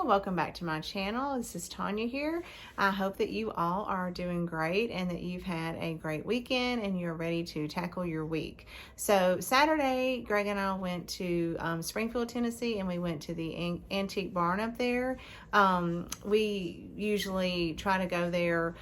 y'all, welcome back to my channel. This is Tanya here. I hope that you all are doing great and that you've had a great weekend and you're ready to tackle your week. So Saturday, Greg and I went to Springfield, Tennessee, and we went to the Antique Barn up there. We usually try to go there,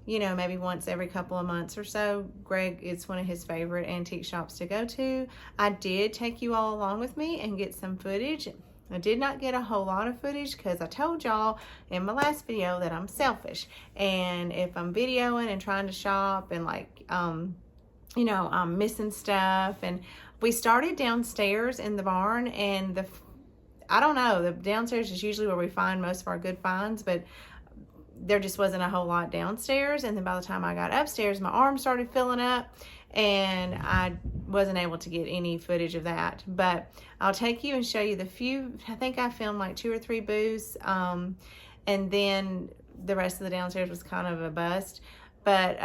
you know, maybe once every couple of months or so. Greg, it's one of his favorite antique shops to go to. I did take you all along with me and get some footage. I did not get a whole lot of footage because I told y'all in my last video that I'm selfish. And if I'm videoing and trying to shop and you know, I'm missing stuff. And we started downstairs in the barn, and I don't know, the downstairs is usually where we find most of our good finds, but there just wasn't a whole lot downstairs. And then by the time I got upstairs, my arm started filling up and I wasn't able to get any footage of that. But I'll take you and show you the few. I think I filmed like 2 or 3 booths, and then the rest of the downstairs was kind of a bust. But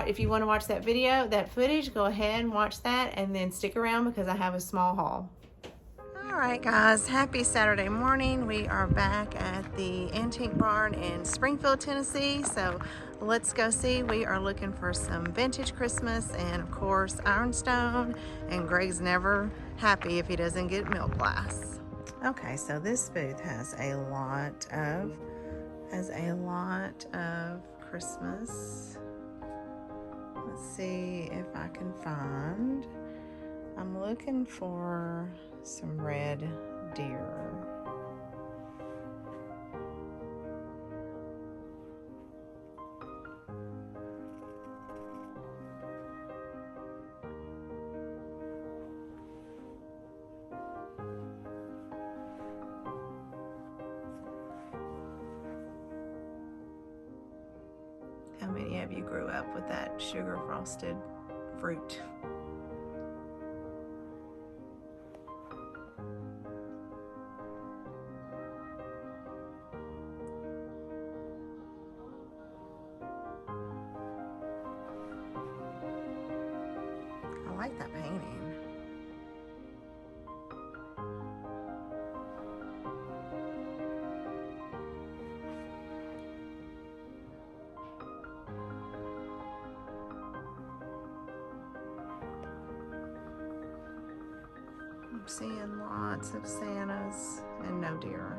if you want to watch that video, that footage, go ahead and watch that, and then stick around because I have a small haul. All right, guys, happy Saturday morning. We are back at the Antique Barn in Springfield, Tennessee. So let's go see. We are looking for some vintage Christmas and, of course, Ironstone. And Greg's never happy if he doesn't get milk glass. Okay, so this booth has a lot of Christmas. Let's see if I can find. I'm looking for some red deer. How many of you grew up with that sugar frosted fruit? I like that painting. I'm seeing lots of Santas and no deer.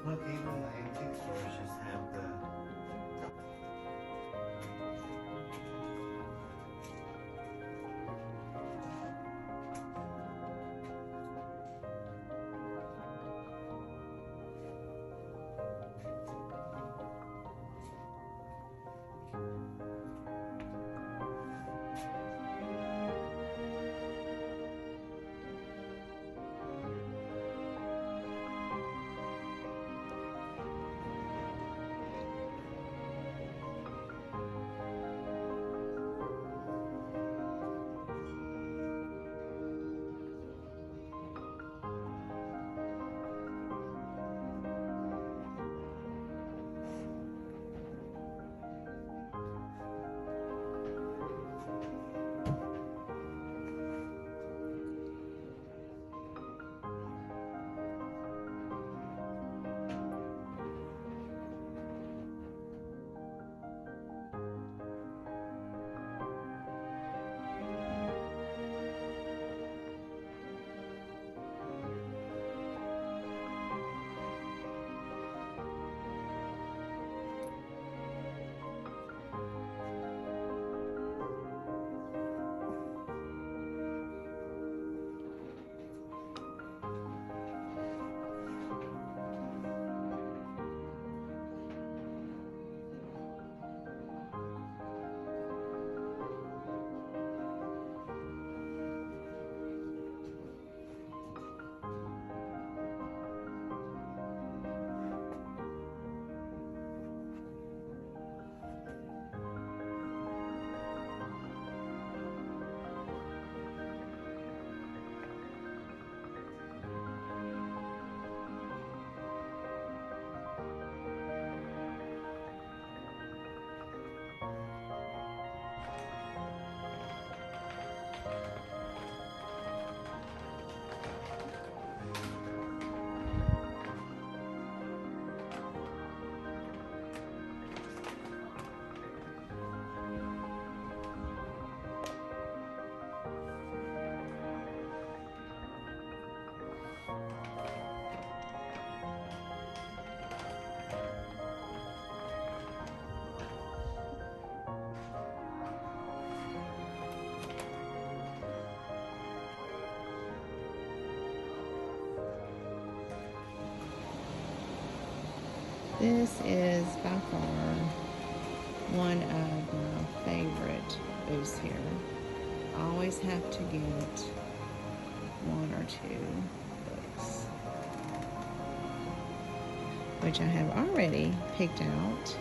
Look, even the antique stores just have the This is by far one of my favorite booths here. I always have to get one or two books, which I have already picked out,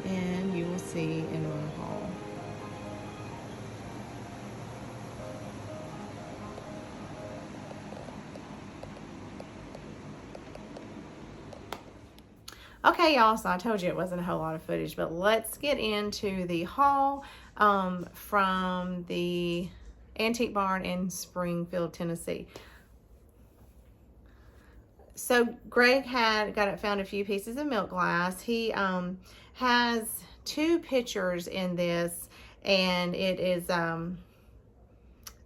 and you will see in my haul. Okay, y'all, so I told you it wasn't a whole lot of footage, but let's get into the haul from the Antique Barn in Springfield, Tennessee. So Greg found a few pieces of milk glass. He has 2 pictures in this, and it is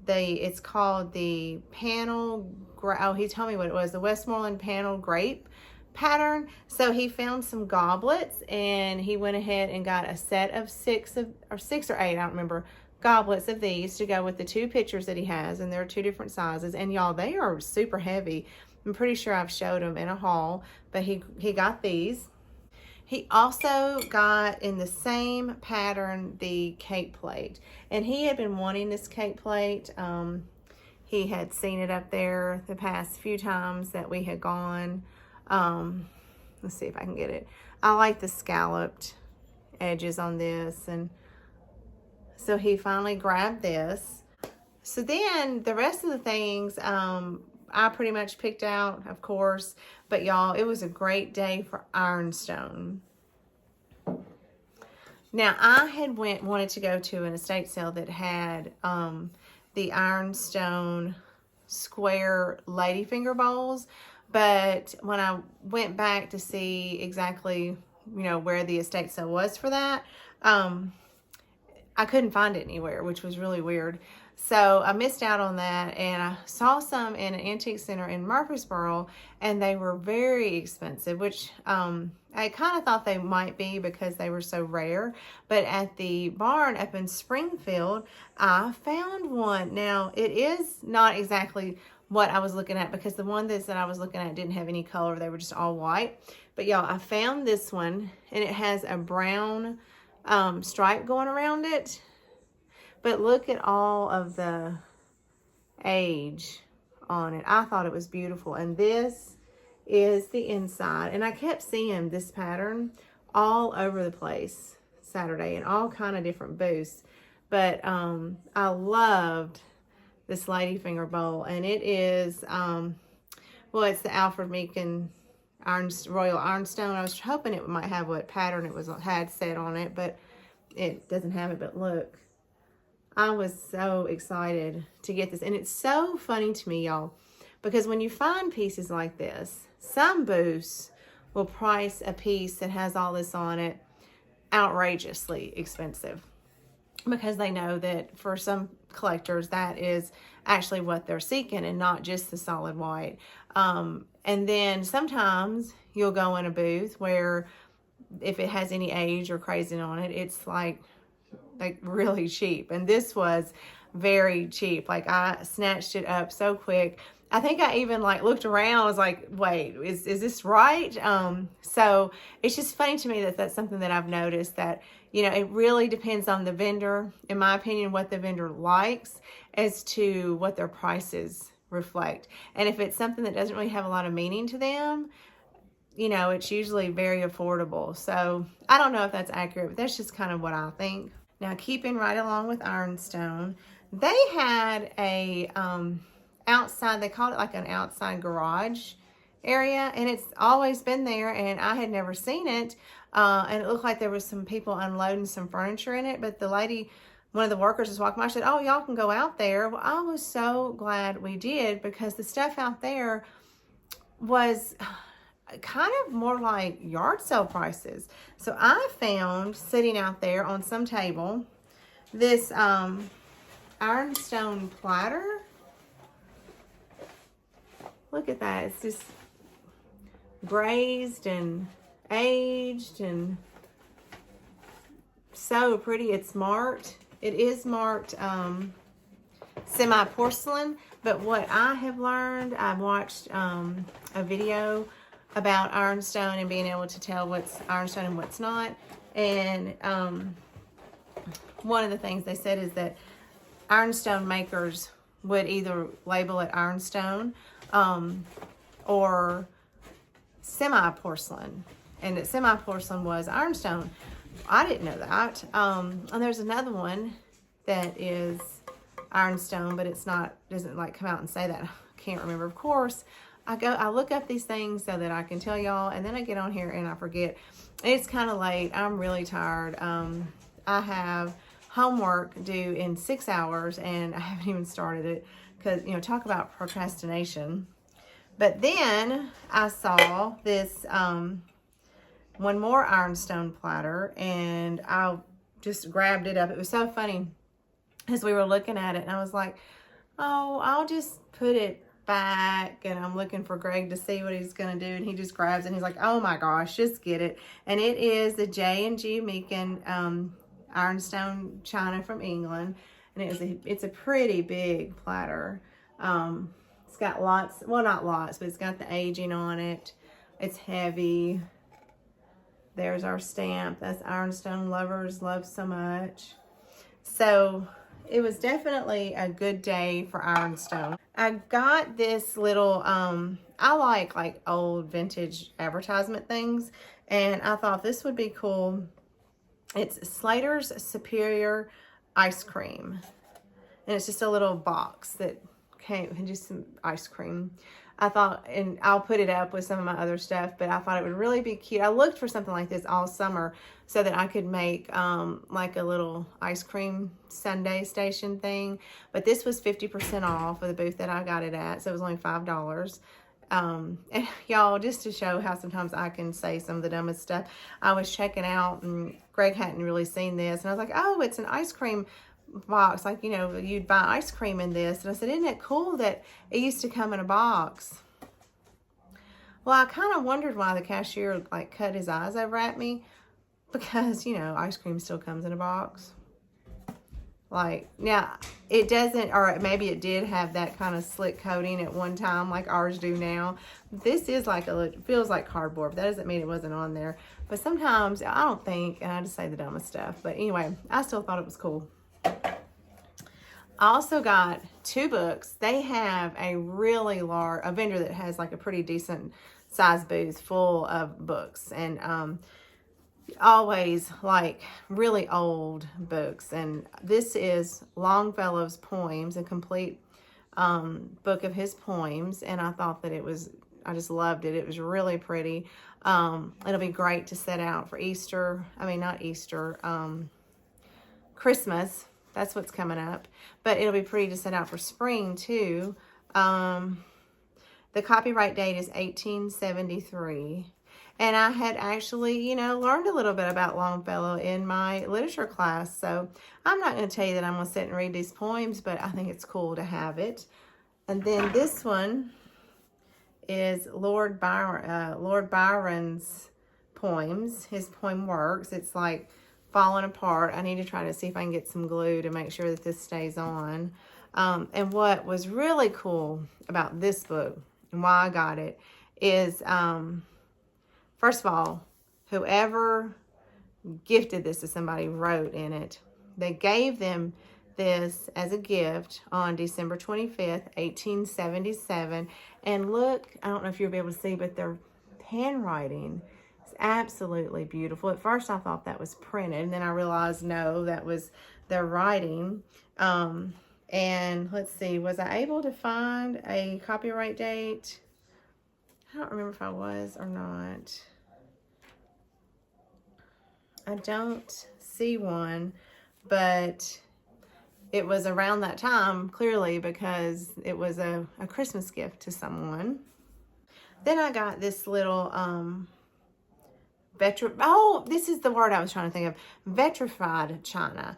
it's called the panel. Oh, he told me what it was, the Westmoreland panel grape pattern. So he found some goblets, and he went ahead and got a set of 6 or 8, I don't remember, goblets of these to go with the 2 pictures that he has, and they're 2 different sizes. And y'all, they are super heavy. I'm pretty sure I've showed them in a haul, but he got these. He also got, in the same pattern, the cake plate, and he had been wanting this cake plate. He had seen it up there the past few times that we had gone. Let's see if I can get it. I like the scalloped edges on this, and so he finally grabbed this. So then the rest of the things I pretty much picked out, of course, but y'all, it was a great day for Ironstone. Now, I had wanted to go to an estate sale that had the Ironstone square ladyfinger bowls, but when I went back to see exactly, where the estate sale was for that, I couldn't find it anywhere, which was really weird. So I missed out on that, and I saw some in an antique center in Murfreesboro, and they were very expensive, which I kind of thought they might be because they were so rare. But at the barn up in Springfield, I found one. Now, it is not exactly what I was looking at, because the one that I was looking at didn't have any color. They were just all white. But y'all, I found this one, and it has a brown stripe going around it. But look at all of the age on it. I thought it was beautiful. And this is the inside. And I kept seeing this pattern all over the place Saturday in all kind of different booths. But I loved this ladyfinger bowl. And it is, well, it's the Alfred Meekin Royal Ironstone. I was hoping it might have what pattern it had set on it, but it doesn't have it. But look. I was so excited to get this. And it's so funny to me, y'all, because when you find pieces like this, some booths will price a piece that has all this on it outrageously expensive, because they know that for some collectors, that is actually what they're seeking and not just the solid white. And then sometimes you'll go in a booth where if it has any age or crazy on it, it's like really cheap. And this was very cheap. Like, I snatched it up so quick. I think I even looked around. I was like, wait, is this right? So it's just funny to me that that's something that I've noticed, that, it really depends on the vendor, in my opinion, what the vendor likes as to what their prices reflect. And if it's something that doesn't really have a lot of meaning to them, it's usually very affordable. So I don't know if that's accurate, but that's just kind of what I think. Now, keeping right along with Ironstone, they had a outside, they called it like an outside garage area, and it's always been there, and I had never seen it. And it looked like there was some people unloading some furniture in it, but the lady, one of the workers was walking by, said, "Oh, y'all can go out there." Well, I was so glad we did, because the stuff out there was kind of more like yard sale prices. So I found, sitting out there on some table, this Ironstone platter. Look at that. It's just brazed and aged and so pretty. It's marked. It is marked semi-porcelain, but what I have learned, I've watched a video about Ironstone and being able to tell what's Ironstone and what's not. And one of the things they said is that Ironstone makers would either label it Ironstone or semi-porcelain, and that semi-porcelain was Ironstone. I didn't know that. And there's another one that is Ironstone, but it's not, doesn't like come out and say that. I can't remember. Of course, I look up these things so that I can tell y'all, and then I get on here and I forget. It's kind of late. I'm really tired. I have homework due in 6 hours, and I haven't even started it because, you know, talk about procrastination. But then I saw this one more Ironstone platter, and I just grabbed it up. It was so funny as we were looking at it, and I was like, oh, I'll just put it back, and I'm looking for Greg to see what he's gonna do, and he just grabs it and he's like, oh my gosh, just get it. And it is the J&G Meakin Ironstone china from England, and it's a pretty big platter. It's got lots, well, not lots, but it's got the aging on it. It's heavy. There's our stamp. That's Ironstone lovers love so much. So it was definitely a good day for Ironstone. I got this little, I like old vintage advertisement things, and I thought this would be cool. It's Slater's Superior Ice Cream, and it's just a little box that came and just some ice cream. I thought, and I'll put it up with some of my other stuff, but I thought it would really be cute. I looked for something like this all summer so that I could make like a little ice cream sundae station thing. But this was 50% off of the booth that I got it at, so it was only $5. And y'all, just to show how sometimes I can say some of the dumbest stuff, I was checking out, and Greg hadn't really seen this, and I was like, oh, it's an ice cream box, like, you know, you'd buy ice cream in this. And I said, isn't it cool that it used to come in a box? Well, I kind of wondered why the cashier like cut his eyes over at me, because, you know, ice cream still comes in a box. Like, now it doesn't, or maybe it did have that kind of slick coating at one time like ours do now. This is like it feels like cardboard, but that doesn't mean it wasn't on there. But sometimes I don't think, and I just say the dumbest stuff, but anyway, I still thought it was cool. I also got 2 books. They have a really large, a vendor that has like a pretty decent size booth full of books, and always like really old books. And this is Longfellow's poems, a complete book of his poems, and I thought that I just loved it. It was really pretty. It'll be great to set out for Easter. I mean, not Easter, Christmas. That's what's coming up. But it'll be pretty to set out for spring, too. The copyright date is 1873. And I had actually, you know, learned a little bit about Longfellow in my literature class. So I'm not going to tell you that I'm going to sit and read these poems, but I think it's cool to have it. And then this one is Lord Byron's poems, his poem works. It's like falling apart. I need to try to see if I can get some glue to make sure that this stays on. And what was really cool about this book and why I got it is, first of all, whoever gifted this to somebody wrote in it. They gave them this as a gift on December 25th, 1877. And look, I don't know if you'll be able to see, but their handwriting, absolutely beautiful. At first I thought that was printed, and then I realized no, that was their writing. And let's see, was I able to find a copyright date? I don't remember if I was or not. I don't see one, but it was around that time, clearly, because it was a Christmas gift to someone. Then I got this little this is the word I was trying to think of. Vitrified china.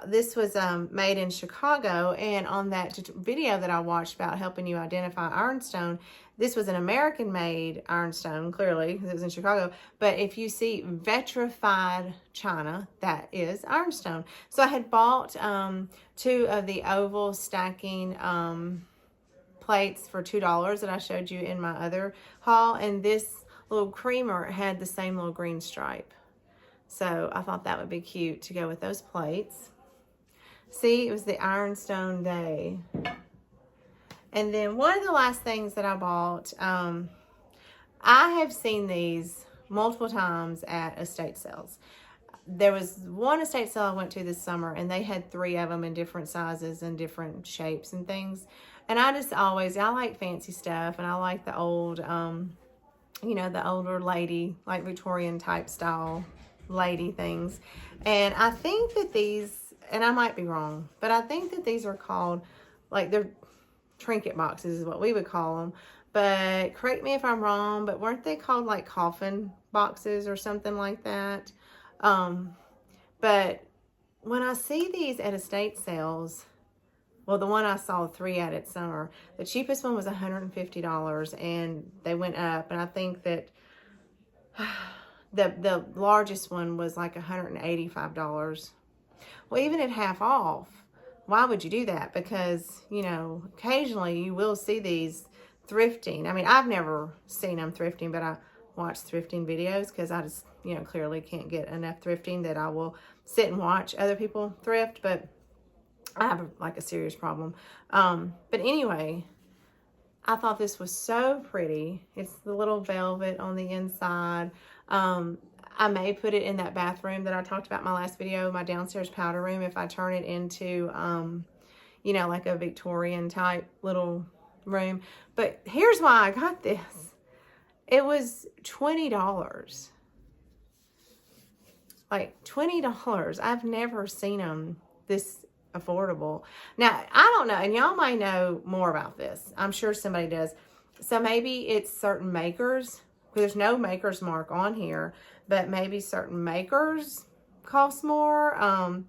This was made in Chicago, and on that video that I watched about helping you identify Ironstone, this was an American-made Ironstone, clearly, because it was in Chicago. But if you see vitrified china, that is Ironstone. So I had bought 2 of the oval stacking plates for $2 that I showed you in my other haul, and this little creamer had the same little green stripe. So I thought that would be cute to go with those plates. See, it was the Ironstone day. And then one of the last things that I bought, I have seen these multiple times at estate sales. There was one estate sale I went to this summer, and they had 3 of them in different sizes and different shapes and things. And I like fancy stuff, and I like the old, you know, the older lady, like Victorian type style lady things. And I think that these, and I might be wrong, but I think that these are called, like, they're trinket boxes is what we would call them. But correct me if I'm wrong, but weren't they called like coffin boxes or something like that? But when I see these at estate sales, well, the one I saw 3 at summer, the cheapest one was $150, and they went up. And I think that the largest one was like $185. Well, even at half off, why would you do that? Because, you know, occasionally you will see these thrifting. I mean, I've never seen them thrifting, but I watch thrifting videos because I just, you know, clearly can't get enough thrifting that I will sit and watch other people thrift. But I have like a serious problem. But anyway, I thought this was so pretty. It's the little velvet on the inside. I may put it in that bathroom that I talked about in my last video, my downstairs powder room, if I turn it into, you know, like a Victorian type little room. But here's why I got this. It was $20. Like $20. I've never seen them this affordable. Now, I don't know, and y'all might know more about this. I'm sure somebody does. So maybe it's certain makers. There's no maker's mark on here, but maybe certain makers cost more.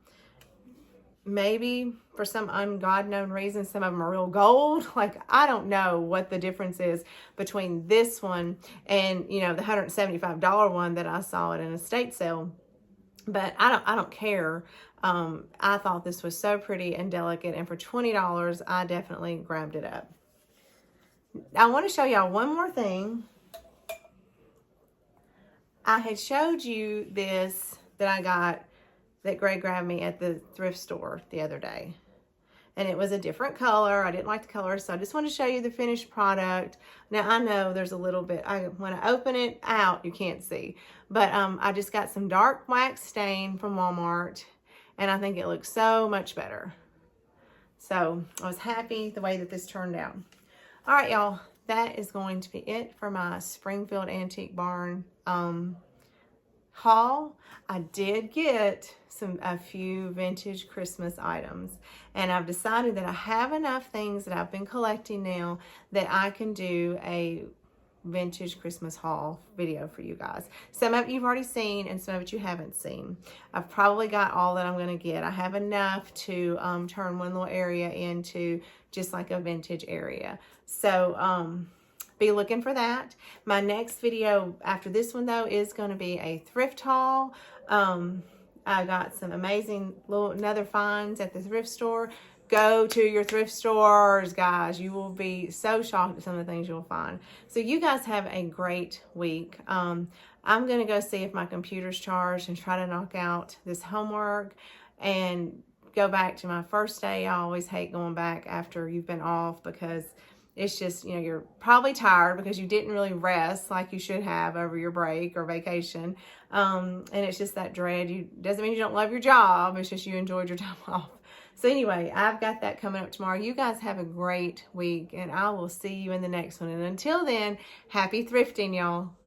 Maybe for some ungodknown reason, some of them are real gold. Like, I don't know what the difference is between this one and, you know, the $175 one that I saw at an estate sale. But I don't care. I thought this was so pretty and delicate, and for $20, I definitely grabbed it up. I want to show y'all one more thing. I had showed you this that I got, that Greg grabbed me at the thrift store the other day. And it was a different color. I didn't like the color, so I just want to show you the finished product. Now, I know there's a little bit, when I open it out, you can't see. But I just got some dark wax stain from Walmart, and I think it looks so much better. So I was happy the way that this turned out. All right, y'all. That is going to be it for my Springfield Antique Barn haul. I did get a few vintage Christmas items, and I've decided that I have enough things that I've been collecting now that I can do a vintage Christmas haul video for you guys. Some of it you've already seen, and some of it you haven't seen. I've probably got all that I'm going to get. I have enough to turn one little area into just like a vintage area. So be looking for that. My next video after this one, though, is going to be a thrift haul. I got some amazing another finds at the thrift store. Go to your thrift stores, guys. You will be so shocked at some of the things you'll find. So you guys have a great week. I'm going to go see if my computer's charged and try to knock out this homework and go back to my first day. I always hate going back after you've been off, because it's just, you know, you're probably tired because you didn't really rest like you should have over your break or vacation. And it's just that dread. Doesn't mean you don't love your job. It's just you enjoyed your time off. So anyway, I've got that coming up tomorrow. You guys have a great week, and I will see you in the next one. And until then, happy thrifting, y'all.